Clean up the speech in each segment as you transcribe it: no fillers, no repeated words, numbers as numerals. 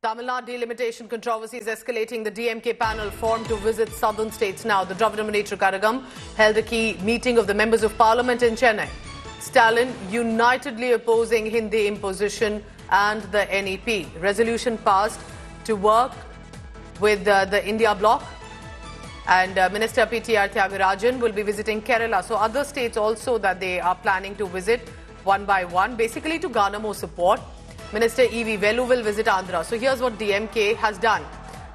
Tamil Nadu delimitation controversy is escalating. The DMK panel formed to visit southern states now. The Dravida Munnetra Kazhagam held a key meeting of the members of parliament in Chennai. Stalin unitedly opposing Hindi imposition and the NEP. Resolution passed to work with the India bloc. And Minister PTR Thiagarajan will be visiting Kerala. So other states also that they are planning to visit one by one, basically to garner more support. Minister E.V. Velu will visit Andhra. So here's what DMK has done.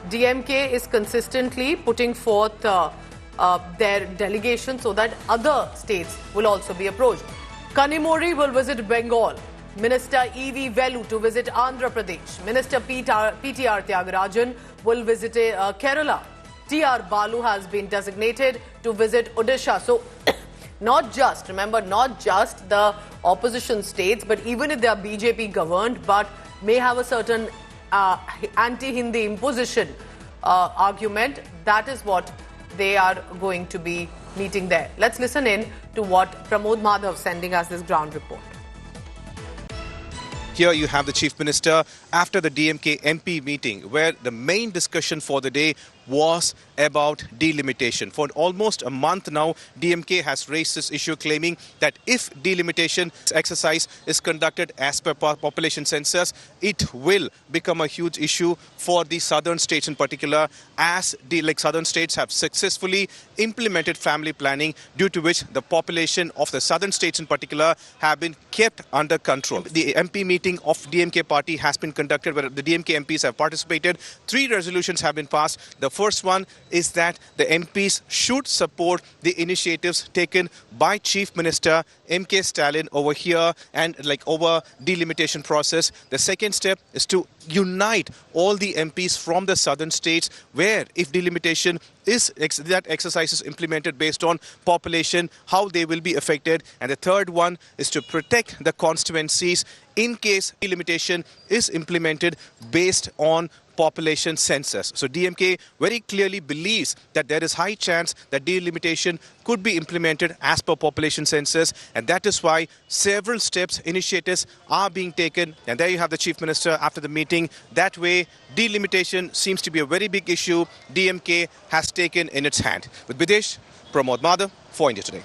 DMK is consistently putting forth their delegation so that other states will also be approached. Kanimori will visit Bengal. Minister E.V. Velu to visit Andhra Pradesh. Minister PTR Thiagarajan will visit Kerala. T.R. Balu has been designated to visit Odisha. So not just the opposition states, but even if they are BJP governed, but may have a certain anti-Hindi imposition argument, that is what they are going to be meeting there. Let's listen in to what Pramod Madhav sending us this ground report. Here you have the Chief Minister after the DMK MP meeting, where the main discussion for the day was about delimitation. For almost a month now, DMK has raised this issue, claiming that if delimitation exercise is conducted as per population census, it will become a huge issue for the southern states in particular, as southern states have successfully implemented family planning, due to which the population of the southern states in particular have been kept under control. The MP meeting of DMK party has been conducted, where the DMK MPs have participated. 3 resolutions have been passed. The first one is that the MPs should support the initiatives taken by Chief Minister M.K. Stalin over here and over delimitation process. The second step is to unite all the MPs from the southern states, where if delimitation that exercise is implemented based on population, how they will be affected. And the third one is to protect the constituencies in case delimitation is implemented based on population census. So DMK very clearly believes that there is high chance that delimitation could be implemented as per population census, and that is why several initiatives are being taken. And there you have the Chief Minister after the meeting. That way, delimitation seems to be a very big issue DMK has taken in its hand. With Bidesh, Pramod Madhav for India Today.